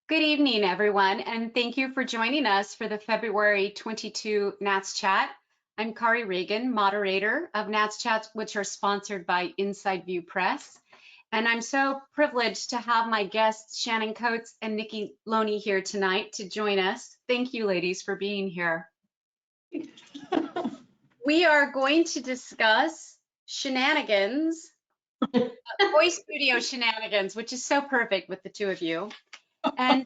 Good evening, everyone, and thank you for joining us for the February 22 NATS Chat. I'm Kari Ragan, moderator of NATS Chats, which are sponsored by Inside View Press. And I'm so privileged to have my guests, Shannon Coates and Nikki Loney, here tonight to join us. Thank you, ladies, for being here. We are going to discuss Shenanigans, voice studio shenanigans, which is so perfect with the two of you. And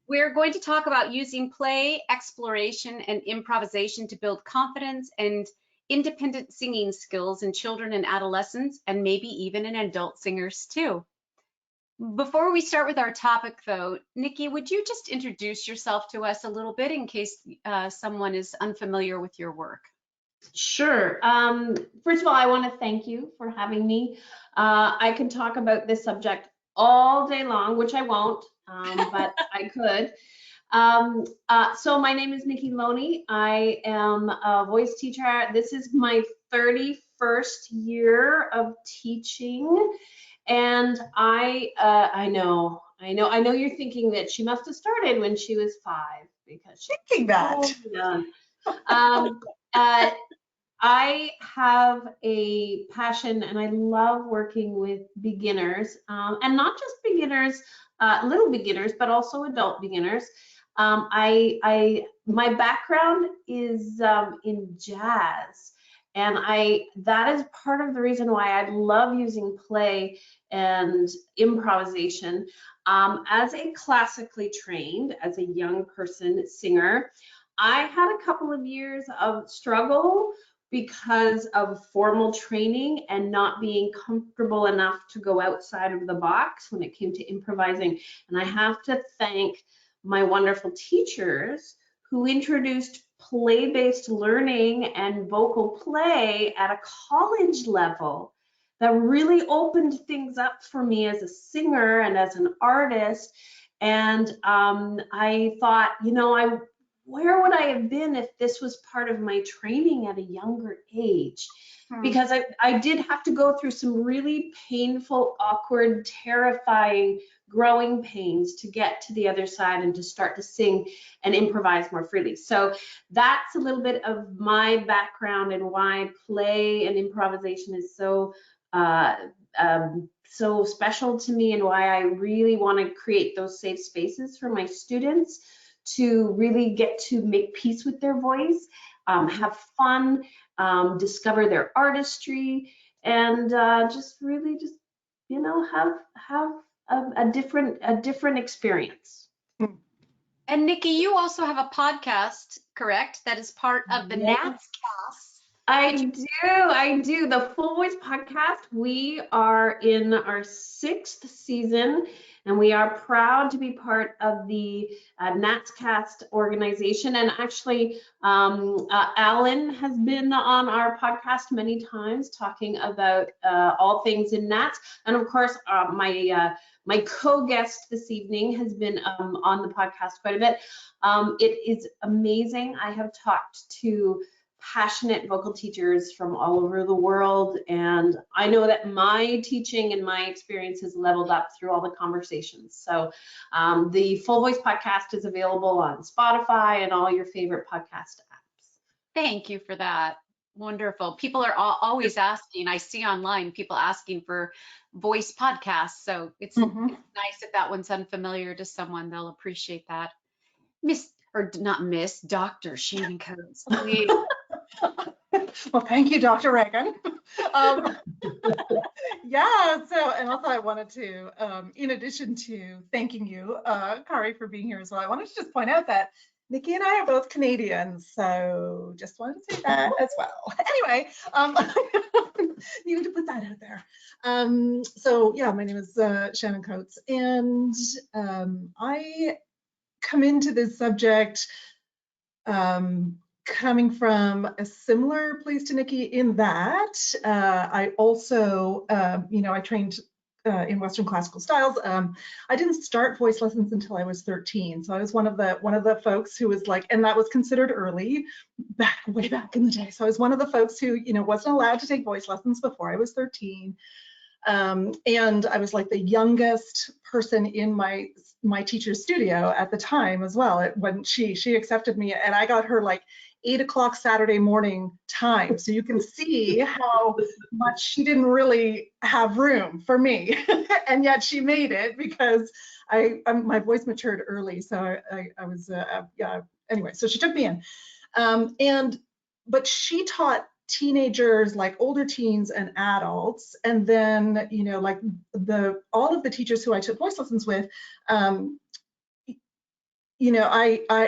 we're going to talk about using play, exploration, and improvisation to build confidence and independent singing skills in children and adolescents, and maybe even in adult singers too. Before we start with our topic though, Nikki, would you just introduce yourself to us a little bit in case someone is unfamiliar with your work? Sure. First of all, I want to thank you for having me. I can talk about this subject all day long, which I won't, but I could. So my name is Nikki Loney. I am a voice teacher. This is my 31st year of teaching, and I know you're thinking that she must have started when she was 5 because thinking that. I have a passion and I love working with beginners, and not just beginners, little beginners, but also adult beginners. My background is in jazz, and that is part of the reason why I love using play and improvisation. As a classically trained, as a young person singer, I had a couple of years of struggle because of formal training and not being comfortable enough to go outside of the box when it came to improvising. And I have to thank my wonderful teachers who introduced play-based learning and vocal play at a college level that really opened things up for me as a singer and as an artist. And I thought, where would I have been if this was part of my training at a younger age? Because I did have to go through some really painful, awkward, terrifying growing pains to get to the other side and to start to sing and improvise more freely. So that's a little bit of my background and why play and improvisation is so special to me, and why I really want to create those safe spaces for my students to really get to make peace with their voice, have fun, discover their artistry, and just have a different experience. And Nikki, you also have a podcast, correct? That is part of the NATS cast. I do. The Full Voice podcast. We are in our 6th season, and we are proud to be part of the NATS cast organization. And actually, Alan has been on our podcast many times talking about all things in NATS. And of course, my co-guest this evening has been on the podcast quite a bit. It is amazing. I have talked to passionate vocal teachers from all over the world, and I know that my teaching and my experience has leveled up through all the conversations. So the Full Voice podcast is available on Spotify and all your favorite podcast apps. Thank you for that. Wonderful. People are always asking. I see online people asking for voice podcasts, so it's nice if that one's unfamiliar to someone. They'll appreciate that. Dr. Shannon Coates, please. Well, thank you, Dr. Ragan. And also I wanted to, in addition to thanking you, Kari, for being here as well, I wanted to just point out that Nikki and I are both Canadians, so just wanted to say that as well. Anyway, needed to put that out there. My name is Shannon Coates, and I come into this subject coming from a similar place to Nikki in that I also, I trained in Western classical styles. I didn't start voice lessons until I was 13, so I was one of the folks who was like, and that was considered early, way back in the day. So I was one of the folks who wasn't allowed to take voice lessons before I was 13. And I was like the youngest person in my teacher's studio at the time as well. When she accepted me, and I got her like 8 o'clock Saturday morning time. So you can see how much she didn't really have room for me. And yet she made it because my voice matured early. So I was, yeah, anyway, so she took me in. But she taught teenagers, like older teens and adults. And then, you know, like all of the teachers who I took voice lessons with, you know,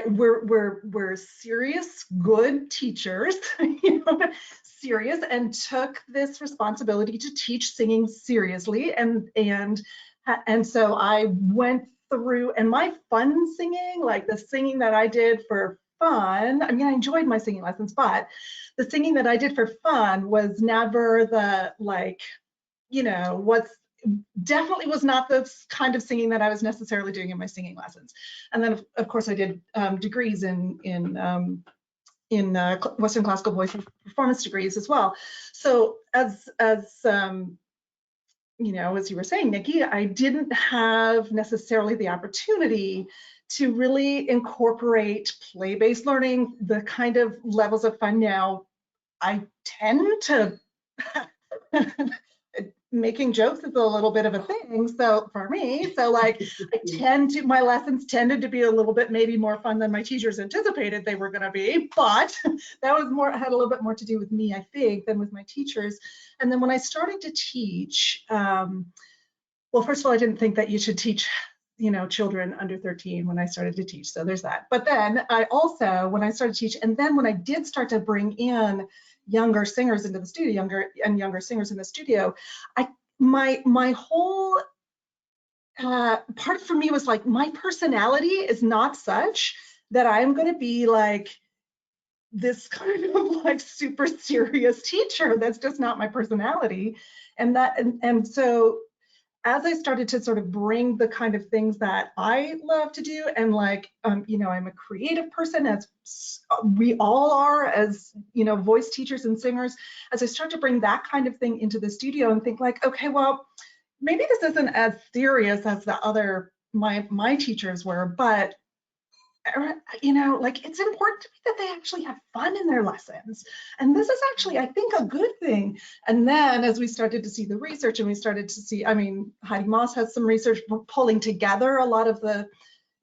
we're serious, good teachers, you know, serious, and took this responsibility to teach singing seriously. And so I went through, and my fun singing, like the singing that I did for fun, I mean, I enjoyed my singing lessons, but the singing that I did for fun was never the, like, you know, definitely was not the kind of singing that I was necessarily doing in my singing lessons. And then of course I did degrees in Western classical voice and performance degrees as well. So as you know, as you were saying, Nikki, I didn't have necessarily the opportunity to really incorporate play-based learning, the kind of levels of fun. Now I tend to making jokes is a little bit of a thing, so for me, so like my lessons tended to be a little bit maybe more fun than my teachers anticipated they were going to be, but that was had a little bit more to do with me, I think, than with my teachers. And then when I started to teach, well, first of all, I didn't think that you should teach, you know, children under 13 when I started to teach, so there's that. But then I also, when I started to teach, and then when I did start to bring in younger singers into the studio, younger singers in the studio, my whole part for me was like, my personality is not such that I'm going to be like this kind of like super serious teacher. That's just not my personality. And so as I started to sort of bring the kind of things that I love to do, and like, you know, I'm a creative person, as we all are, as, you know, voice teachers and singers, as I start to bring that kind of thing into the studio and think like, okay, well, maybe this isn't as serious as the other, my teachers were, but, you know, like, it's important to me that they actually have fun in their lessons. And this is actually, I think, a good thing. And then as we started to see the research, and we started to see, I mean, Heidi Moss has some research pulling together a lot of the,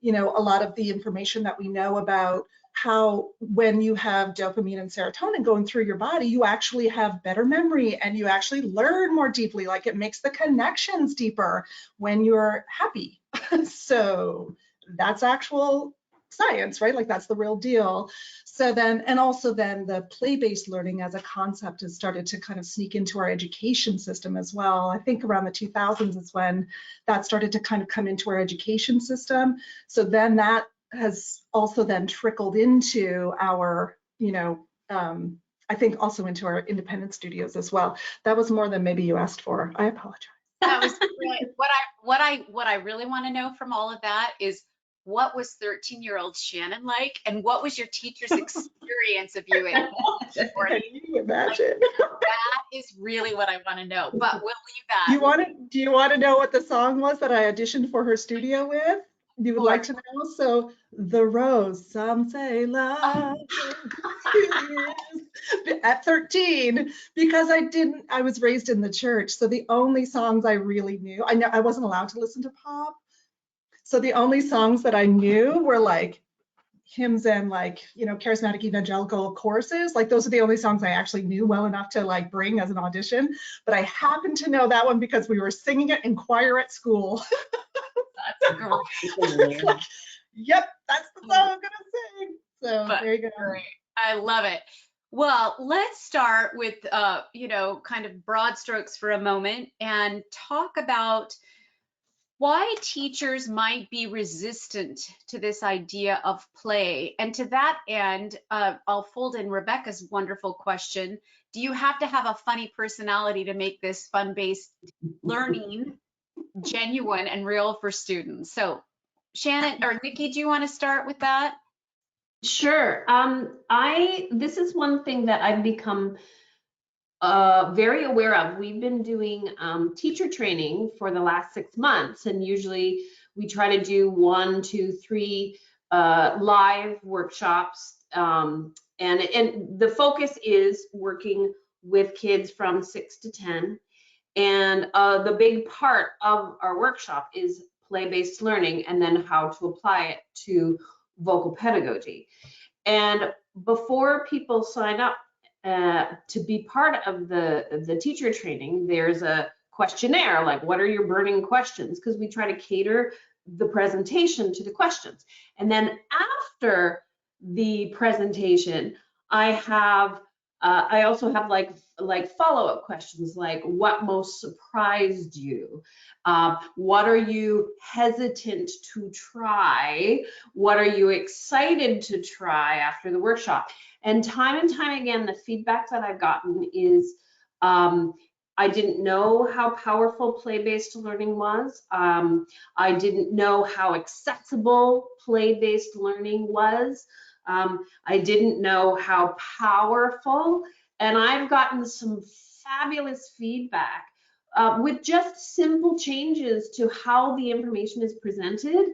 you know, a lot of the information that we know about how when you have dopamine and serotonin going through your body, you actually have better memory and you actually learn more deeply. Like, it makes the connections deeper when you're happy. So that's actual science, right? Like, that's the real deal. So then, and also then the play-based learning as a concept has started to kind of sneak into our education system as well. I think around the 2000s is when that started to kind of come into our education system. So then that has also then trickled into our, you know, I think also into our independent studios as well. That was more than maybe you asked for. I apologize. That was really, what I really want to know from all of that is, what was 13-year-old Shannon like, and what was your teacher's experience of you? Can you imagine? Like, that is really what I want to know, but we'll leave that. Do you want to know what the song was that I auditioned for her studio with? You would like to know? So, The Rose, some say love at 13, because I was raised in the church. So the only songs I really knew, I wasn't allowed to listen to pop. So the only songs that I knew were like hymns and, like, you know, charismatic evangelical choruses. Like, those are the only songs I actually knew well enough to like bring as an audition. But I happened to know that one because we were singing it in choir at school. That's great. Like, yep, that's the song I'm gonna sing. So there you go. Great. I love it. Well, let's start with, you know, kind of broad strokes for a moment and talk about why teachers might be resistant to this idea of play. And to that end, I'll fold in Rebecca's wonderful question. Do you have to have a funny personality to make this fun-based learning genuine and real for students? So Shannon or Nikki, do you want to start with that? Sure. This is one thing that I've become very aware of. We've been doing teacher training for the last 6 months, and usually we try to do 1, 2, 3 live workshops. And the focus is working with kids from 6 to 10. And the big part of our workshop is play-based learning, and then how to apply it to vocal pedagogy. And before people sign up to be part of the teacher training, there's a questionnaire, like what are your burning questions? Because we try to cater the presentation to the questions. And then after the presentation, I also have like follow-up questions, like what most surprised you? What are you hesitant to try? What are you excited to try after the workshop? And time again, the feedback that I've gotten is I didn't know how powerful play-based learning was. I didn't know how accessible play-based learning was. I didn't know how powerful, and I've gotten some fabulous feedback with just simple changes to how the information is presented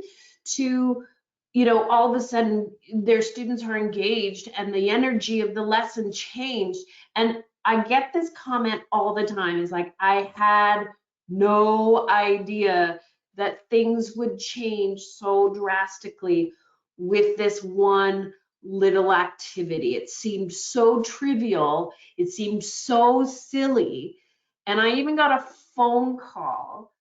to, you know, all of a sudden their students are engaged and the energy of the lesson changed. And I get this comment all the time, is like, I had no idea that things would change so drastically with this one little activity. It seemed so trivial, it seemed so silly. And I even got a phone call,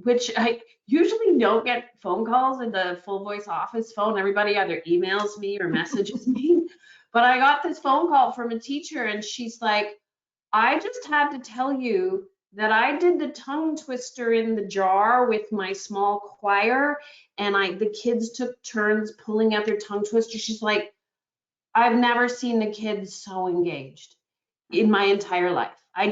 which I usually don't get phone calls in the full voice office phone. Everybody either emails me or messages me. But I got this phone call from a teacher, and she's like, I just had to tell you that I did the tongue twister in the jar with my small choir, and the kids took turns pulling out their tongue twister. She's like, I've never seen the kids so engaged in my entire life. I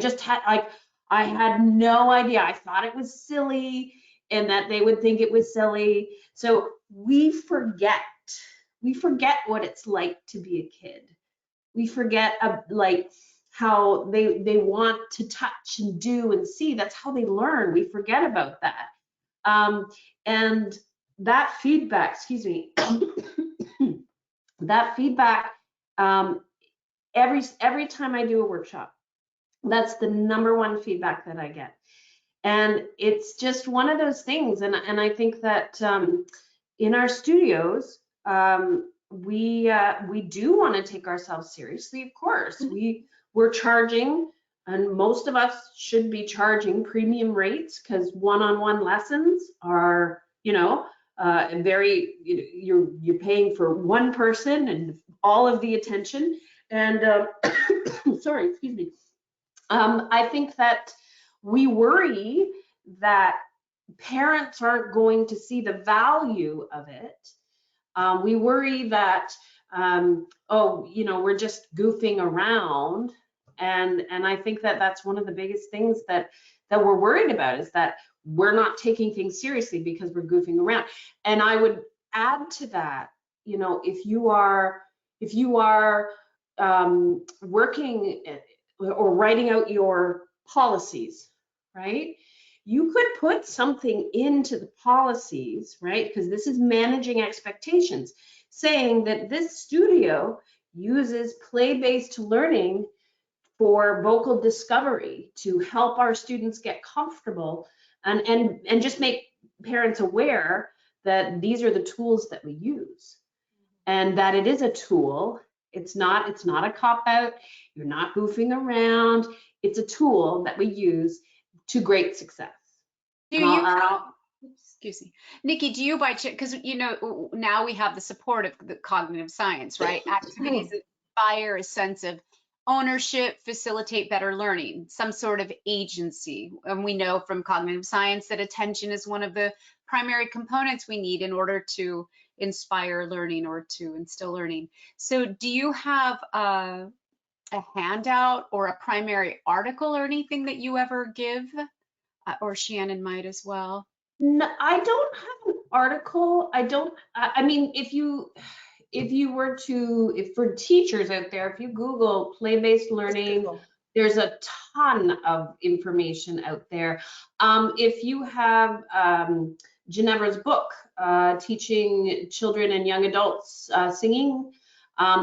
had no idea. I thought it was silly and that they would think it was silly. So we forget what it's like to be a kid. We forget like how they want to touch and do and see. That's how they learn. We forget about that. And that feedback, excuse me, that feedback, every time I do a workshop, that's the #1 feedback that I get. And it's just one of those things. And I think that in our studios, we do want to take ourselves seriously, of course. We're charging, and most of us should be charging premium rates, because one-on-one lessons are, you know, very, you're paying for one person and all of the attention. And sorry, excuse me. I think that we worry that parents aren't going to see the value of it. We worry that, oh, you know, we're just goofing around. And I think that that's one of the biggest things that we're worried about, is that we're not taking things seriously because we're goofing around. And I would add to that, you know, if you are working or writing out your policies, right? You could put something into the policies, right? Because this is managing expectations, saying that this studio uses play-based learning for vocal discovery to help our students get comfortable, and just make parents aware that these are the tools that we use, and that it is a tool. It's not a cop-out. You're not goofing around. It's a tool that we use to great success. Do you, excuse me, Nikki, do you by chance, because you know, now we have the support of the cognitive science, right? Activities that inspire a sense of ownership, facilitate better learning, some sort of agency. And we know from cognitive science that attention is one of the primary components we need in order to inspire learning or to instill learning. So do you have a handout or a primary article or anything that you ever give? Or Shannon might as well. No, I don't have an article. I mean, if for teachers out there, if you Google play-based learning, There's a ton of information out there. If you have Ginevra's book, Teaching Children and Young Adults Singing,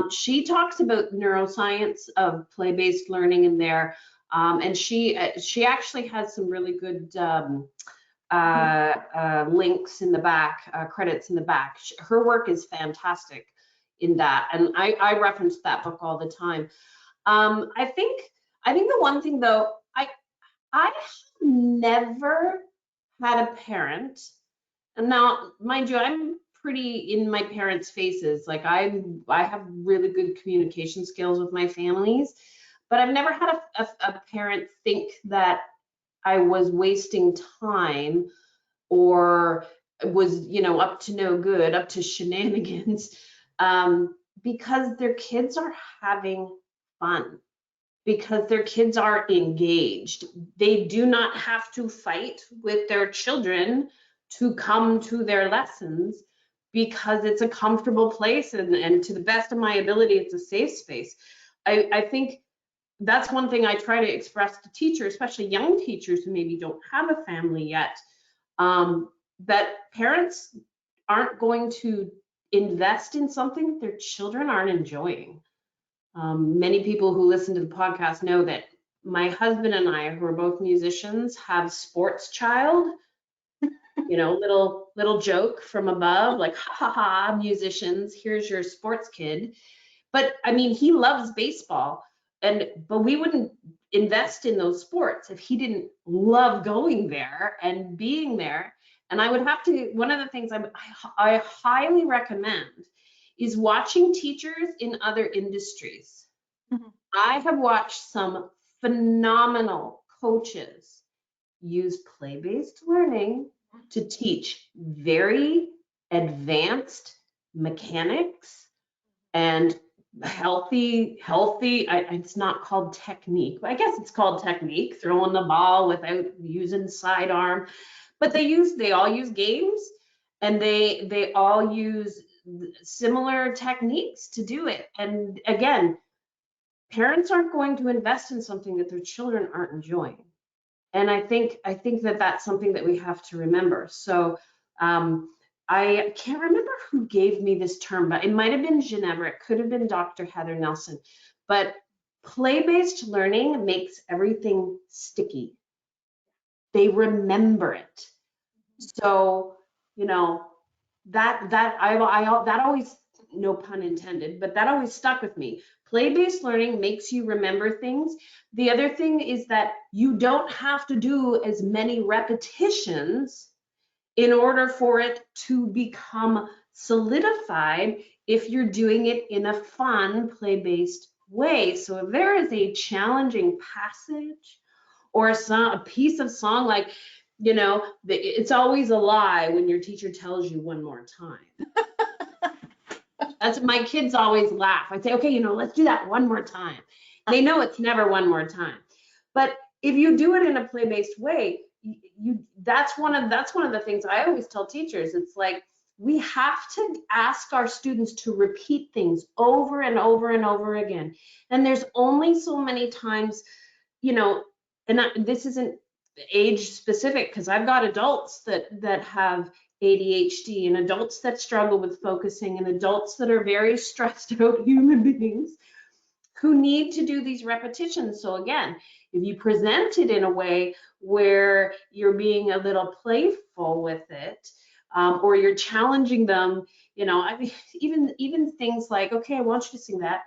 she talks about neuroscience of play-based learning in there. And she actually has some really good links in the back, credits in the back. Her work is fantastic in that, and I reference that book all the time. I think the one thing though, I have never had a parent, and now mind you, I'm pretty in my parents' faces. Like I have really good communication skills with my families, but I've never had a parent think that I was wasting time or was, you know, up to no good, up to shenanigans, because their kids are having fun, because their kids are engaged. They do not have to fight with their children to come to their lessons because it's a comfortable place, and to the best of my ability, it's a safe space. I think that's one thing I try to express to teachers, especially young teachers who maybe don't have a family yet, that parents aren't going to invest in something their children aren't enjoying. Many people who listen to the podcast know that my husband and I, who are both musicians, have sports child. You know, little joke from above, like, ha ha ha, musicians, here's your sports kid. But I mean, he loves baseball, but we wouldn't invest in those sports if he didn't love going there and being there. And I would have to, one of the things I highly recommend is watching teachers in other industries. Mm-hmm. I have watched some phenomenal coaches use play-based learning to teach very advanced mechanics and healthy, it's not called technique, but I guess it's called technique, throwing the ball without using sidearm. But they all use games, and they all use similar techniques to do it. And again, parents aren't going to invest in something that their children aren't enjoying. And I think that that's something that we have to remember. So I can't remember who gave me this term, but it might have been Ginevra. It could have been Dr. Heather Nelson. But play-based learning makes everything sticky. They remember it. So, you know, that always, no pun intended, but that always stuck with me. Play-based learning makes you remember things. The other thing is that you don't have to do as many repetitions in order for it to become solidified if you're doing it in a fun, play-based way. So if there is a challenging passage or a piece of song, like, you know, it's always a lie when your teacher tells you one more time. That's, my kids always laugh. I say, okay, you know, let's do that one more time. They know it's never one more time. But if you do it in a play-based way, that's one of the things I always tell teachers. It's like, we have to ask our students to repeat things over and over and over again. And there's only so many times, you know, and this isn't age specific, because I've got adults that have ADHD and adults that struggle with focusing and adults that are very stressed out human beings who need to do these repetitions. So again, if you present it in a way where you're being a little playful with it, or you're challenging them, you know, I mean, even things like, okay, I want you to sing that,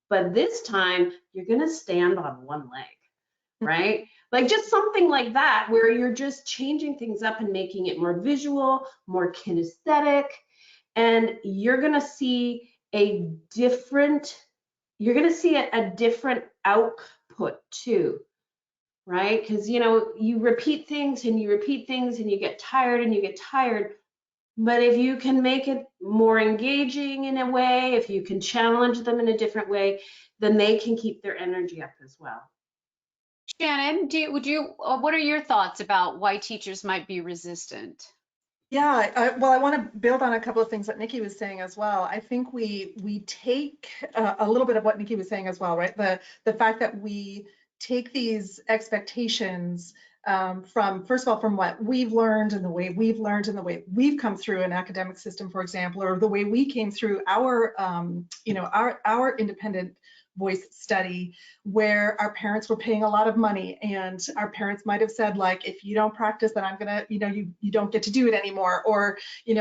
but this time you're gonna stand on one leg, right? Like just something like that, where you're just changing things up and making it more visual, more kinesthetic, and you're gonna see a different output too, right? Because, you know, you repeat things and you repeat things and you get tired and you get tired. But if you can make it more engaging in a way, if you can challenge them in a different way, then they can keep their energy up as well. Shannon, what are your thoughts about why teachers might be resistant? Yeah, well, I want to build on a couple of things that Nikki was saying as well. I think we take a little bit of what Nikki was saying as well, right? The fact that we take these expectations from, first of all, from what we've learned and the way we've learned and the way we've come through an academic system, for example, or the way we came through our, our independent voice study, where our parents were paying a lot of money, and our parents might have said, like, if you don't practice, then I'm gonna, you don't get to do it anymore, or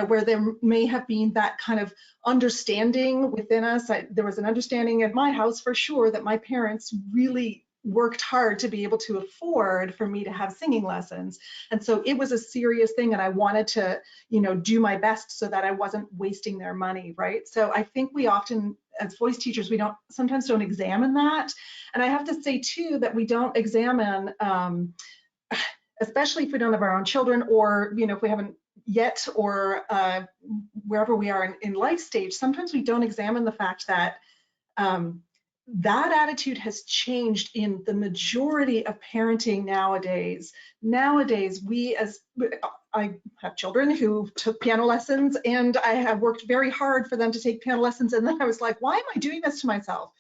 where there may have been that kind of understanding within us. There was an understanding at my house for sure that my parents really worked hard to be able to afford for me to have singing lessons, and so it was a serious thing, and I wanted to do my best so that I wasn't wasting their money, right? So I think we often, as voice teachers, we sometimes don't examine that. And I have to say too that we don't examine, especially if we don't have our own children, or if we haven't yet, or wherever we are in life stage, sometimes we don't examine the fact that that attitude has changed in the majority of parenting nowadays. Nowadays, I have children who took piano lessons, and I have worked very hard for them to take piano lessons, and then I was like, why am I doing this to myself?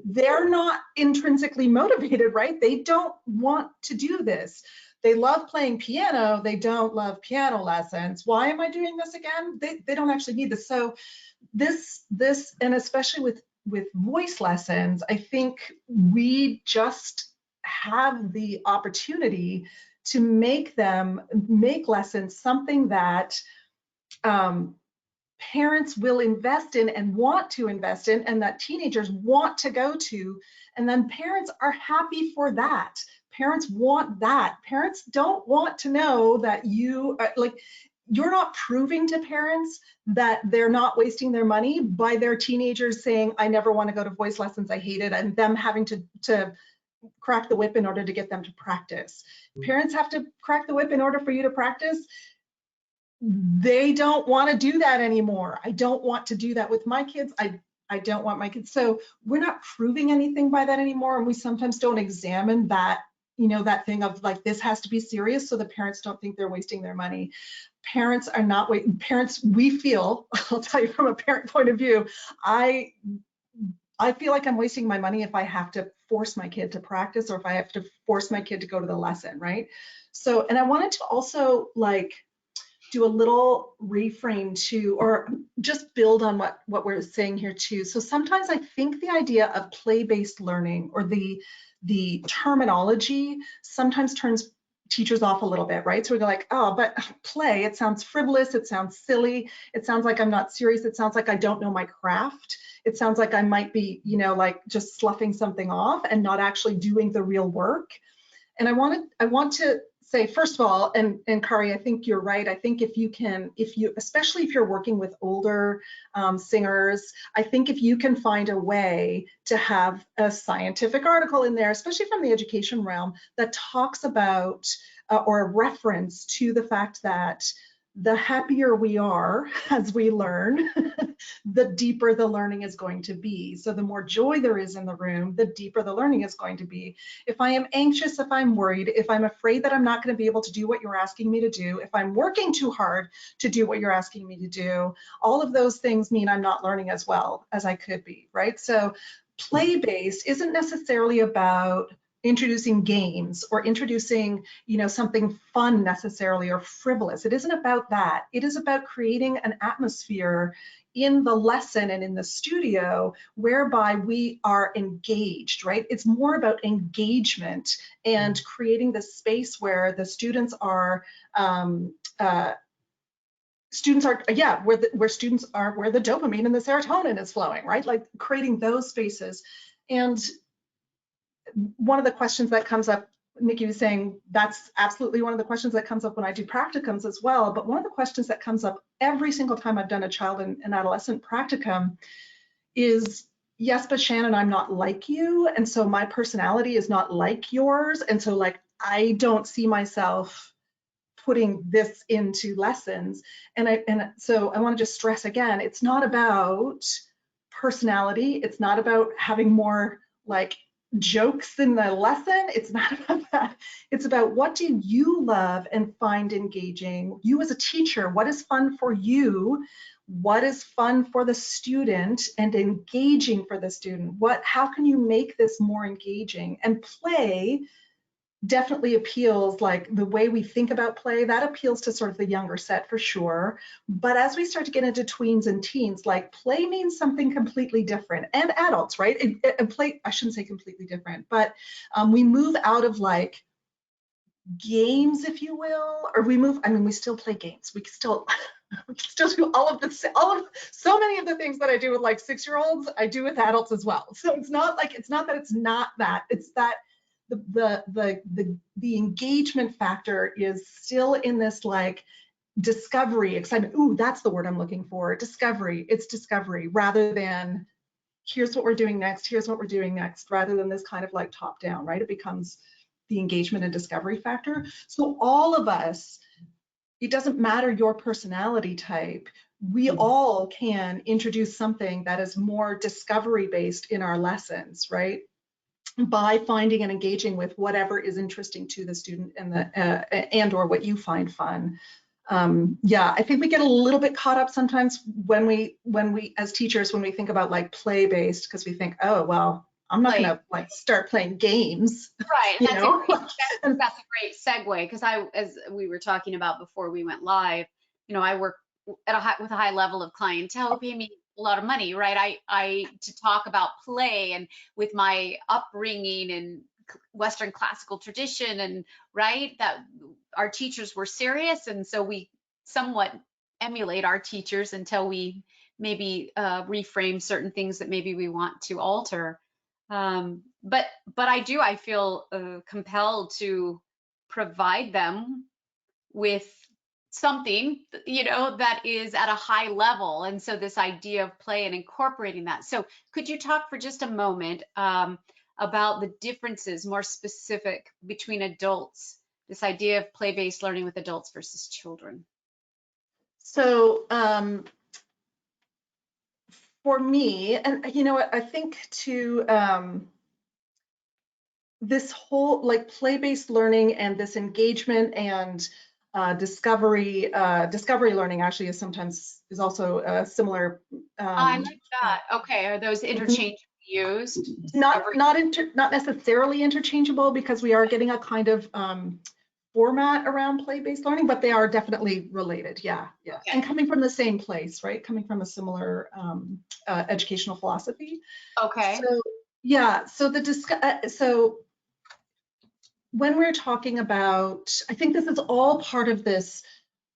They're not intrinsically motivated, right? They don't want to do this. They love playing piano, they don't love piano lessons. Why am I doing this again? They don't actually need this. So this, and especially with voice lessons, I think we just have the opportunity to make lessons something that parents will invest in and want to invest in, and that teenagers want to go to, and then parents are happy for that. Parents want that. Parents don't want to know that you're not proving to parents that they're not wasting their money by their teenagers saying, I never want to go to voice lessons, I hate it, and them having to crack the whip in order to get them to practice. Parents have to crack the whip in order for you to practice. They don't want to do that anymore. I don't want to do that with my kids. I don't want my kids. So we're not proving anything by that anymore, and we sometimes don't examine that, that thing of like, this has to be serious so the parents don't think they're wasting their money. Parents are not waiting. Parents, we feel, I'll tell you from a parent point of view, I feel like I'm wasting my money if I have to force my kid to practice, or if I have to force my kid to go to the lesson, right? So, and I wanted to also do a little reframe too, or just build on what we're saying here too. So sometimes I think the idea of play-based learning, or the terminology, sometimes turns teachers off a little bit, right? So we're like, oh, but play, it sounds frivolous, it sounds silly, it sounds like I'm not serious, it sounds like I don't know my craft, it sounds like I might be, like just sloughing something off and not actually doing the real work. And I want to say, first of all, and Kari, I think you're right. I think especially if you're working with older singers, I think if you can find a way to have a scientific article in there, especially from the education realm, that talks about or a reference to the fact that the happier we are as we learn, the deeper the learning is going to be. So the more joy there is in the room, the deeper the learning is going to be. If I am anxious, if I'm worried, if I'm afraid that I'm not going to be able to do what you're asking me to do, if I'm working too hard to do what you're asking me to do, all of those things mean I'm not learning as well as I could be, right? So play-based isn't necessarily about introducing games or introducing, something fun necessarily or frivolous. It isn't about that. It is about creating an atmosphere in the lesson and in the studio whereby we are engaged, right? It's more about engagement and creating the space where the students are, where the dopamine and the serotonin is flowing, right? Like creating those spaces. And one of the questions that comes up, Nikki was saying, that's absolutely one of the questions that comes up when I do practicums as well. But one of the questions that comes up every single time I've done a child and adolescent practicum is, yes, but Shannon, I'm not like you. And so my personality is not like yours. And so I don't see myself putting this into lessons. And so I want to just stress again, it's not about personality. It's not about having more jokes in the lesson. It's not about that. It's about what do you love and find engaging. You as a teacher, what is fun for you? What is fun for the student and engaging for the student? How can you make this more engaging? And play definitely appeals, like the way we think about play, that appeals to sort of the younger set for sure. But as we start to get into tweens and teens, like play means something completely different, and adults, right? And play, I shouldn't say completely different, but we move out of like games, if you will, or we move, I mean, we still play games. We can still do all of so many of the things that I do with like 6-year-olds, I do with adults as well. So it's not that it's not that, it's that the engagement factor is still in this like discovery, excitement. Ooh, that's the word I'm looking for. Discovery. It's discovery rather than here's what we're doing next, here's what we're doing next, rather than this kind of like top down, right? It becomes the engagement and discovery factor. So all of us, it doesn't matter your personality type, we all can introduce something that is more discovery based in our lessons, right? By finding and engaging with whatever is interesting to the student and or what you find fun. Yeah, I think we get a little bit caught up sometimes when we as teachers, when we think about like play based, because we think, oh well, I'm not gonna like start playing games. Right, you that's know? that's a great segue, because as we were talking about before we went live, you know, I work at with a high level of clientele who pay me a lot of money, right? I to talk about play, and with my upbringing and Western classical tradition, and right, that our teachers were serious, and so we somewhat emulate our teachers until we maybe reframe certain things that maybe we want to alter. But I feel compelled to provide them with something, you know, that is at a high level. And so this idea of play and incorporating that. So could you talk for just a moment about the differences, more specific, between adults, this idea of play-based learning with adults versus children? So for me, and you know what, I think to this whole like play-based learning and this engagement and discovery learning actually is also a similar. I like that. Okay, are those interchangeably used? Not necessarily interchangeable, because we are getting a kind of format around play-based learning, but they are definitely related. Yeah. Okay. And coming from the same place, right? Coming from a similar educational philosophy. Okay. So yeah. So when we're talking about, I think this is all part of this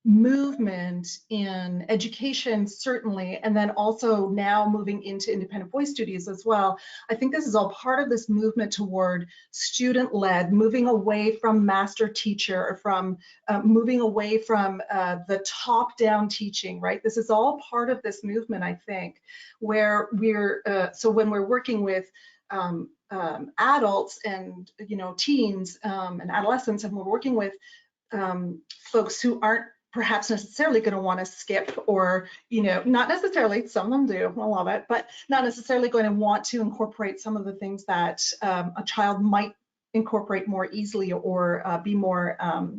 movement in education, certainly, and then also now moving into independent voice studios as well. I think this is all part of this movement toward student-led, moving away from master teacher, or from moving away from the top-down teaching, right? This is all part of this movement, I think, where so when we're working with adults and, you know, teens and adolescents, and we're working with folks who aren't perhaps necessarily going to want to skip, or, you know, not necessarily, some of them do, I love it, but not necessarily going to want to incorporate some of the things that a child might incorporate more easily, or be more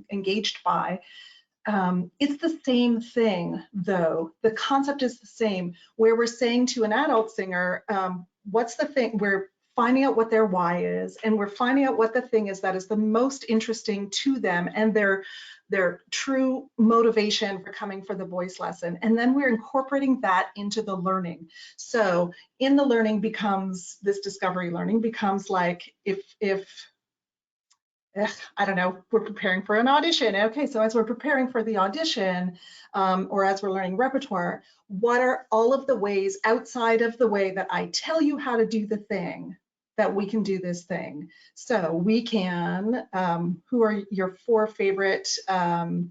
engaged by. It's the same thing, though. The concept is the same, where we're saying to an adult singer, what's the thing, we're finding out what their why is, and we're finding out what the thing is that is the most interesting to them, and their true motivation for coming for the voice lesson. And then we're incorporating that into the learning. So in the learning becomes, this discovery learning becomes like, if I don't know, we're preparing for an audition. Okay, so as we're preparing for the audition, or as we're learning repertoire, what are all of the ways outside of the way that I tell you how to do the thing that we can do this thing? So we can, who are your 4 favorite, who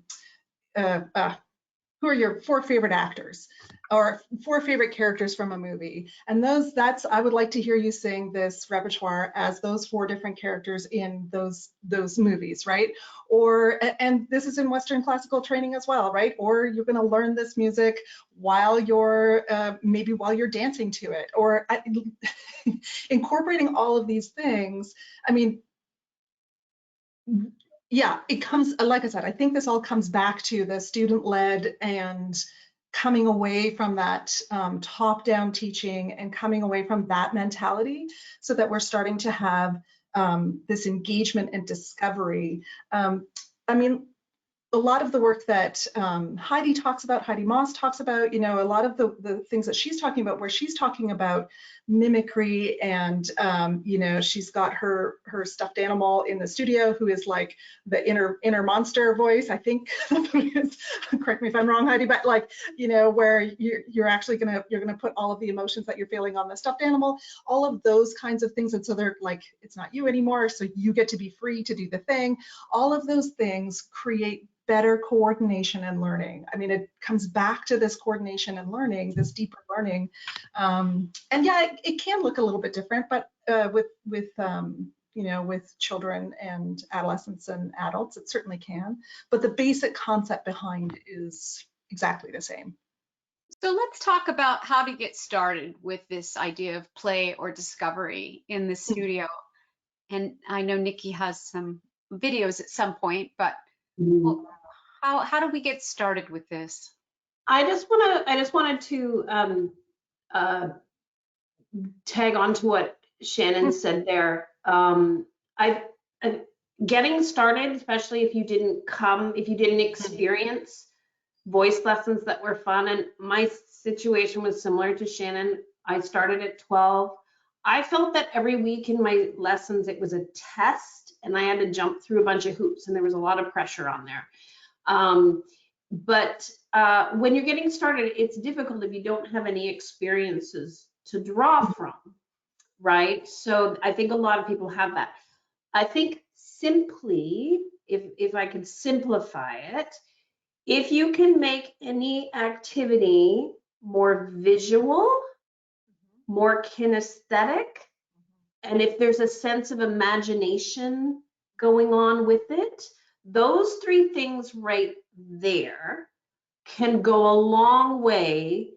are your 4 favorite actors? or 4 favorite characters from a movie. And I would like to hear you sing this repertoire as those 4 different characters in those movies, right? And this is in Western classical training as well, right? Or you're going to learn this music while you're, maybe while you're dancing to it, or incorporating all of these things. I mean, yeah, it comes, like I said, I think this all comes back to the student-led and coming away from that top-down teaching and coming away from that mentality, so that we're starting to have this engagement and discovery. I mean, a lot of the work that Heidi Moss talks about, a lot of the things that she's talking about, where she's talking about mimicry and, she's got her stuffed animal in the studio who is like the inner monster voice, I think. Correct me if I'm wrong, Heidi, but like, where you're actually gonna put all of the emotions that you're feeling on the stuffed animal, all of those kinds of things. And so they're like, it's not you anymore, so you get to be free to do the thing. All of those things create better coordination and learning. I mean, it comes back to this coordination and learning, this deeper learning. And yeah, it can look a little bit different, but with children and adolescents and adults, it certainly can. But the basic concept behind is exactly the same. So let's talk about how to get started with this idea of play or discovery in the studio. And I know Nikki has some videos at some point, but well, how do we get started with this? I just wanted to tag on to what Shannon said there. Getting started, especially if you didn't experience voice lessons that were fun, and my situation was similar to Shannon. I started at 12. I felt that every week in my lessons it was a test, and I had to jump through a bunch of hoops, and there was a lot of pressure on there. But when you're getting started, it's difficult if you don't have any experiences to draw from, right? So I think a lot of people have that. I think simply, if I could simplify it, if you can make any activity more visual, more kinesthetic, and if there's a sense of imagination going on with it, those 3 things right there can go a long way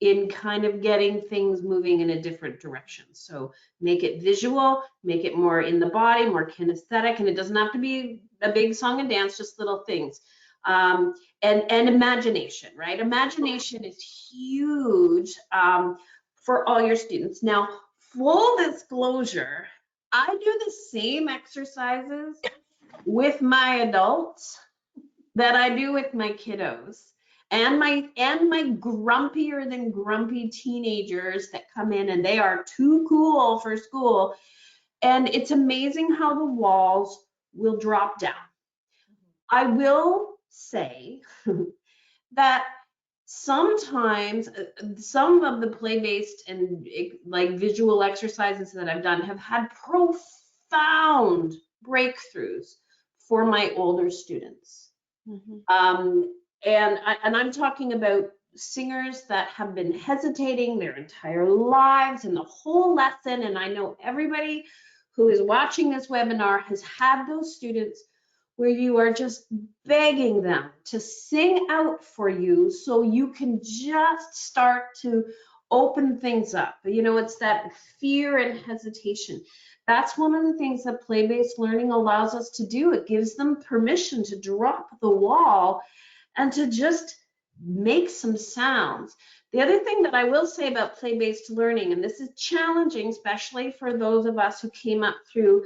in kind of getting things moving in a different direction. So make it visual, make it more in the body, more kinesthetic, and it doesn't have to be a big song and dance, just little things. And imagination, right? Imagination is huge for all your students. Now, full disclosure, I do the same exercises with my adults that I do with my kiddos, and my grumpier than grumpy teenagers that come in and they are too cool for school. And it's amazing how the walls will drop down. I will say that sometimes some of the play-based and like visual exercises that I've done have had profound breakthroughs for my older students. And I'm talking about singers that have been hesitating their entire lives and the whole lesson. And I know everybody who is watching this webinar has had those students where you are just begging them to sing out for you so you can just start to open things up. It's that fear and hesitation. That's one of the things that play-based learning allows us to do. It gives them permission to drop the wall and to just make some sounds. The other thing that I will say about play-based learning, and this is challenging, especially for those of us who came up through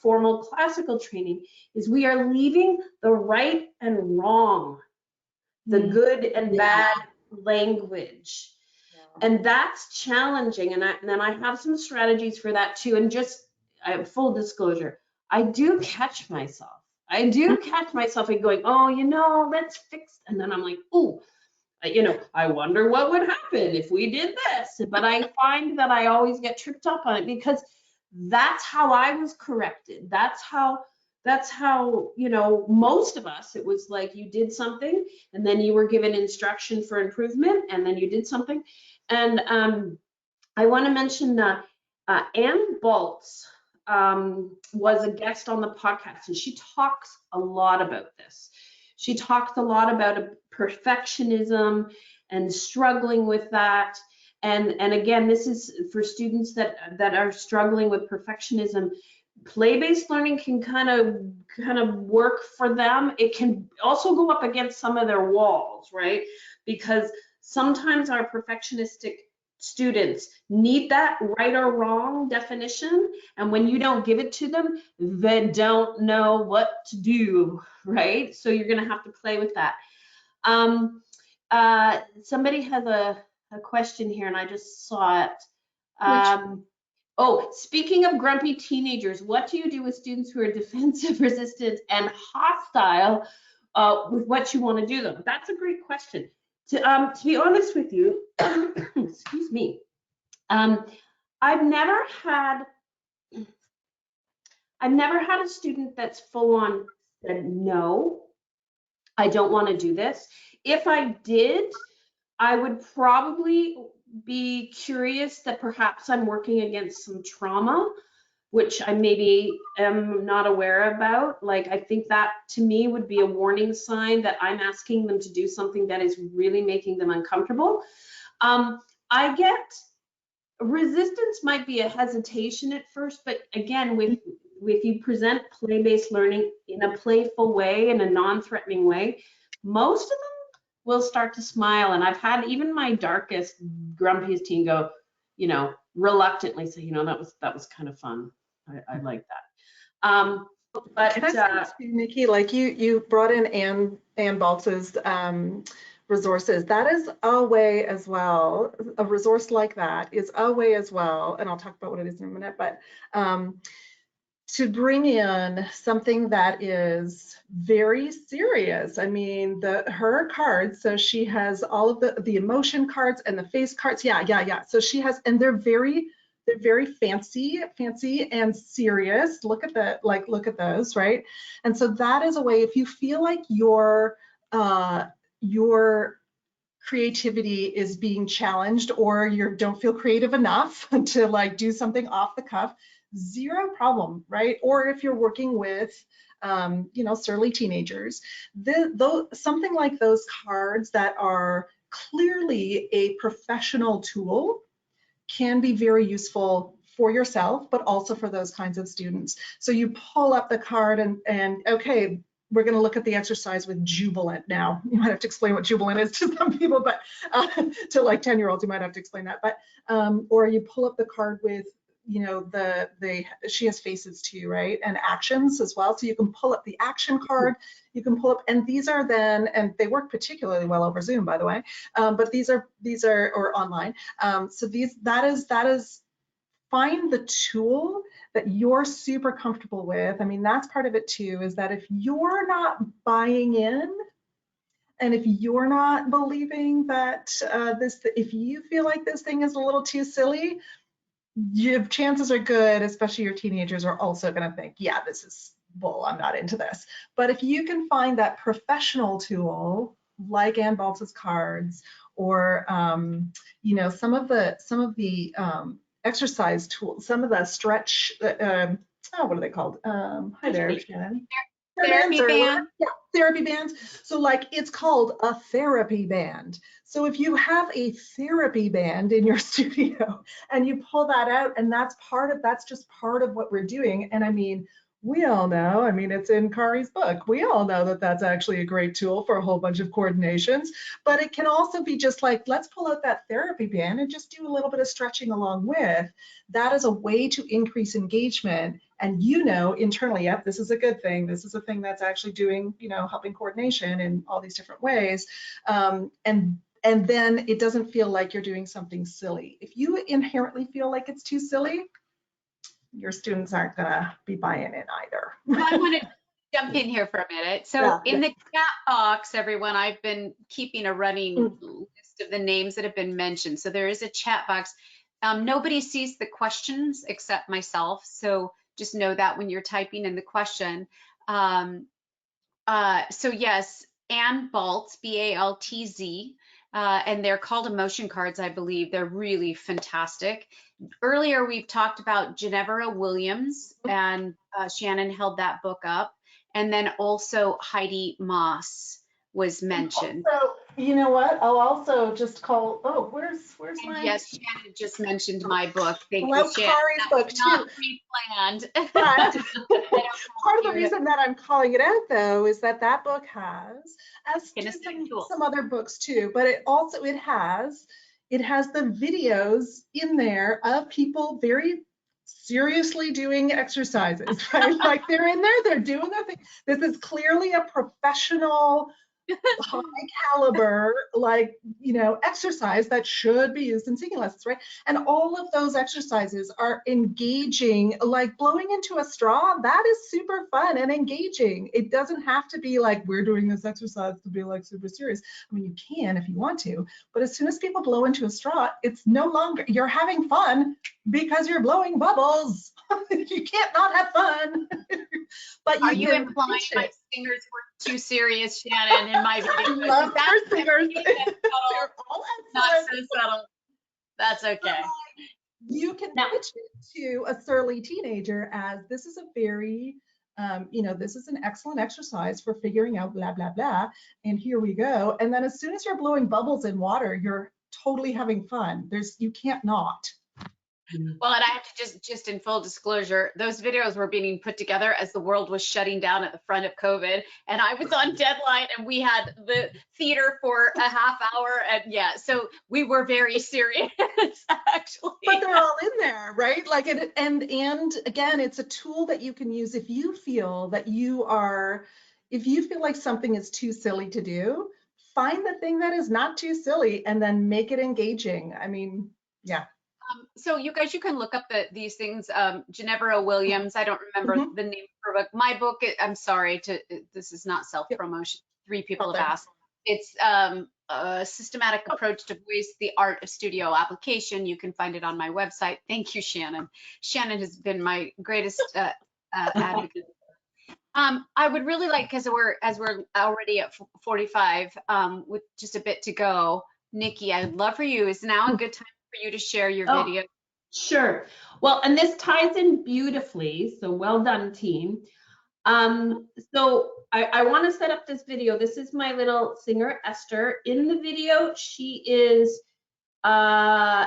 formal classical training, is we are leaving the right and wrong, the good and bad language. And that's challenging. And then I have some strategies for that too. And just full disclosure, I do catch myself. I do catch myself and going, oh, let's fix. And then I'm like, oh, I wonder what would happen if we did this. But I find that I always get tripped up on it because that's how I was corrected. That's how that's how, you know, most of us, it was like you did something and then you were given instruction for improvement and then you did something. And I want to mention that Ann Baltz was a guest on the podcast, and she talks a lot about this. She talks a lot about perfectionism and struggling with that. And again, this is for students that are struggling with perfectionism. Play-based learning can kind of work for them. It can also go up against some of their walls, right? Because sometimes our perfectionistic students need that right or wrong definition, and when you don't give it to them, they don't know what to do, right? So you're going to have to play with that. Somebody has a question here, and I just saw it. Oh, speaking of grumpy teenagers, what do you do with students who are defensive, resistant, and hostile with what you want to do them? That's a great question. To be honest with you, excuse me, I've never had a student that's full on said, no, I don't want to do this. If I did, I would probably be curious that perhaps I'm working against some trauma, which I maybe am not aware about. Like, I think that to me would be a warning sign that I'm asking them to do something that is really making them uncomfortable. I get resistance might be a hesitation at first, but again, if you present play-based learning in a playful way, in a non-threatening way, most of them will start to smile. And I've had even my darkest, grumpiest teen go, you know, reluctantly say, you know, that was kind of fun. I like that. But can I say, Nikki, like you brought in Ann Baltz's resources. That is a way as well. A resource like that is a way as well, and I'll talk about what it is in a minute, but to bring in something that is very serious. I mean, her cards, so she has all of the emotion cards and the face cards. Yeah. So she has, and they're very fancy and serious. Look at those, right? And so that is a way, if you feel like your creativity is being challenged, or you don't feel creative enough to like do something off the cuff, zero problem, right? Or if you're working with you know, surly teenagers, something like those cards that are clearly a professional tool can be very useful for yourself, but also for those kinds of students. So you pull up the card and okay, we're going to look at the exercise with jubilant now. You might have to explain what jubilant is to some people, but to like 10-year-olds, you might have to explain that. But or you pull up the card with, you know, she has faces too, right? And actions as well. So you can pull up the action card, you can pull up, and these are then, and they work particularly well over Zoom, by the way, but these are, or online. So that is, find the tool that you're super comfortable with. I mean, that's part of it too, is that if you're not buying in, and if you're not believing that if you feel like this thing is a little too silly, your chances are good, especially your teenagers are also going to think, yeah, this is bull, I'm not into this. But if you can find that professional tool like Ann Baltz's cards, or you know, some of the exercise tools, some of the stretch, what are they called? Hi there, Shannon. Therapy band. Yeah, therapy bands. So like, it's called a therapy band. So if you have a therapy band in your studio and you pull that out, and that's just part of what we're doing. And I mean, we all know, I mean, it's in Kari's book, we all know that that's actually a great tool for a whole bunch of coordinations, but it can also be just like, let's pull out that therapy band and just do a little bit of stretching along with. That is a way to increase engagement. And you know, internally, yep, this is a good thing. This is a thing that's actually doing, you know, helping coordination in all these different ways. And then it doesn't feel like you're doing something silly. If you inherently feel like it's too silly, your students aren't gonna be buying in either. I want to jump in here for a minute. So in the chat box, everyone, I've been keeping a running list of the names that have been mentioned. So there is a chat box. Nobody sees the questions except myself. So just know that when you're typing in the question. So yes, Ann Baltz, Baltz, and they're called emotion cards, I believe. They're really fantastic. Earlier, we've talked about Ginevra Williams, and Shannon held that book up. And then also Heidi Moss was mentioned. So you know what? I'll also just call. Oh, where's And my? yes, Shannon just mentioned my book. Thank Hello, you, Shannon. Kari's That book was not too. pre-planned. But I don't part of the have to- reason that I'm calling it out though is that that book has, as do Kinesthetic tools. some other books too, but it has the videos in there of people very seriously doing exercises, right? Like they're in there, they're doing their thing. This is clearly a professional, high caliber, like, exercise that should be used in singing lessons, right? And all of those exercises are engaging, like blowing into a straw. That is super fun and engaging. It doesn't have to be like, we're doing this exercise to be like super serious. I mean, you can if you want to, but as soon as people blow into a straw, it's no longer, you're having fun because you're blowing bubbles. You can't not have fun. But Are you implying my singers were too serious, Shannon, in my video? I love your singers. They're all not excellent. so subtle. That's okay. You can pitch it to a surly teenager as this is a very, this is an excellent exercise for figuring out blah, blah, blah. And here we go. And then as soon as you're blowing bubbles in water, you're totally having fun. You can't not. Well, and I have to just in full disclosure, those videos were being put together as the world was shutting down at the front of COVID, and I was on deadline, and we had the theater for a half hour, and yeah, so we were very serious, actually. But they're all in there, right? Like, and again, it's a tool that you can use if you feel that if you feel like something is too silly to do, find the thing that is not too silly and then make it engaging. I mean, yeah. So you guys, you can look up these things. Ginevra Williams, I don't remember the name of her book. My book, I'm sorry, this is not self-promotion. 3 people have asked. It's a systematic approach to voice, the art of studio application. You can find it on my website. Thank you, Shannon. Shannon has been my greatest advocate. I would really like, as we're already at 45, with just a bit to go, Nikki, I'd love for you. Is now a good time for you to share your video? Sure. Well, and this ties in beautifully, so well done, team. So I want to set up this video. This is my little singer, Esther. In the video, she is 8,